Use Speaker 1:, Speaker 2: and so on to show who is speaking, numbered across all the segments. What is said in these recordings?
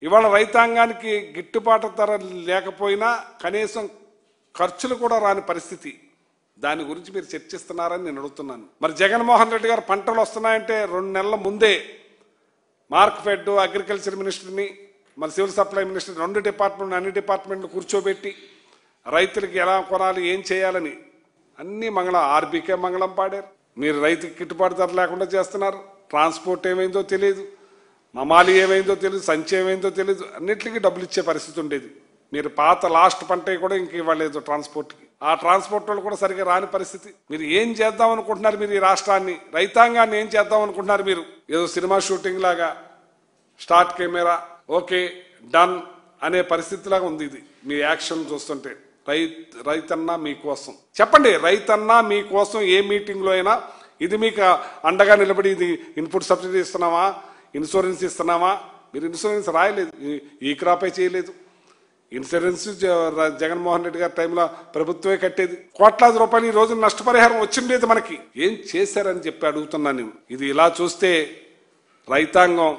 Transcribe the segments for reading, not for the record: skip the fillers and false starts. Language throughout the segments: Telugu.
Speaker 1: ఇవాళ రైతాంగానికి గిట్టుబాటు ధర లేకపోయినా కనీసం ఖర్చులు కూడా రాని పరిస్థితి. దాని గురించి మీరు చర్చిస్తున్నారని నేను అడుగుతున్నాను. మరి జగన్మోహన్ రెడ్డి గారు పంటలు వస్తున్నాయంటే 2 నెలల ముందే మార్క్ఫెడ్, అగ్రికల్చర్ మినిస్టర్ని, మరి సివిల్ సప్లై మినిస్టర్, అన్ని డిపార్ట్మెంట్లు కూర్చోబెట్టి రైతులకి ఎలా కొనాలి, ఏం చేయాలని అన్ని ఆర్బీకే మంగళం పాడారు. మీరు రైతుకి గిట్టుబాటు ధర లేకుండా చేస్తున్నారు. ట్రాన్స్పోర్ట్ ఏమైందో తెలియదు, మమాలి ఏమైందో తెలియదు, సంచి ఏమైందో తెలియదు, అన్నిటికీ డబ్బులు ఇచ్చే పరిస్థితి ఉండేది. మీరు పాత లాస్ట్ పంట కూడా ఇంక ఇవ్వలేదు ట్రాన్స్పోర్ట్కి. ఆ ట్రాన్స్పోర్ట్ వాళ్ళు కూడా సరిగ్గా రాని పరిస్థితి. మీరు ఏం చేద్దాం అనుకుంటున్నారు? మీరు ఈ రాష్ట్రాన్ని, రైతాంగాన్ని ఏం చేద్దాం అనుకుంటున్నారు? మీరు ఏదో సినిమా షూటింగ్ లాగా స్టార్ట్ కెమెరా ఓకే డన్ అనే పరిస్థితిలాగా ఉంది ఇది మీ యాక్షన్ చూస్తుంటే. రైతన్నా మీకోసం చెప్పండి. రైతన్నా మీకోసం ఏ మీటింగ్లో అయినా ఇది మీకు అండగా నిలబడి ఇది ఇన్పుట్ సబ్సిడీ ఇస్తున్నామా, ఇన్సూరెన్స్ ఇస్తున్నామా? మీరు ఇన్సూరెన్స్ రాయలేదు, ఈ క్రాపే చేయలేదు. ఇన్సూరెన్స్ జగన్మోహన్ రెడ్డి గారి టైంలో ప్రభుత్వమే కట్టేది. కోట్లాది రూపాయలు ఈ రోజు నష్టపరిహారం వచ్చిండేది. మనకి ఏం చేశారని చెప్పి అడుగుతున్నాను నేను. ఇది ఇలా చూస్తే రైతాంగం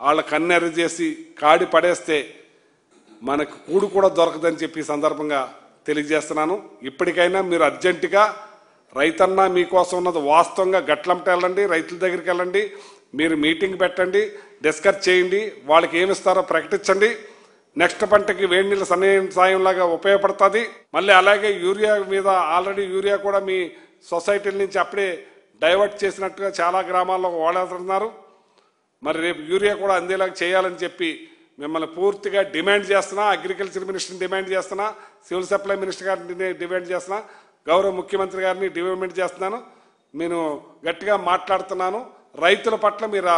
Speaker 1: వాళ్ళ కన్నెర్ర చేసి కాడి పడేస్తే మనకు కూడు కూడా దొరకదని చెప్పి సందర్భంగా తెలియజేస్తున్నాను. ఇప్పటికైనా మీరు అర్జెంటుగా రైతన్నా మీకోసం ఉన్నది వాస్తవంగా గట్లంట వెళ్ళండి, రైతుల దగ్గరికి వెళ్ళండి, మీరు మీటింగ్ పెట్టండి, డిస్కస్ చేయండి, వాళ్ళకి ఏమిస్తారో ప్రకటించండి. నెక్స్ట్ పంటకి వేడి నీళ్ళ సాయంలాగా ఉపయోగపడుతుంది. మళ్ళీ అలాగే యూరియా మీద ఆల్రెడీ యూరియా కూడా మీ సొసైటీల నుంచి అప్పుడే డైవర్ట్ చేసినట్టుగా చాలా గ్రామాల్లో వాడుతున్నారు. మరి రేపు యూరియా కూడా అందేలాగా చేయాలని చెప్పి మిమ్మల్ని పూర్తిగా డిమాండ్ చేస్తున్నా. అగ్రికల్చర్ మినిస్టర్ని డిమాండ్ చేస్తున్నా, సివిల్ సప్లై మినిస్టర్ గారిని డిమాండ్ చేస్తున్నా, గౌరవ ముఖ్యమంత్రి గారిని డిమాండ్ చేస్తున్నాను. నేను గట్టిగా మాట్లాడుతున్నాను. రైతుల పట్ల మీరు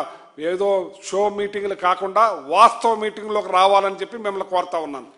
Speaker 1: ఏదో షో మీటింగ్లు కాకుండా వాస్తవ మీటింగ్లోకి రావాలని చెప్పి మిమ్మల్ని కోరుతా ఉన్నాను.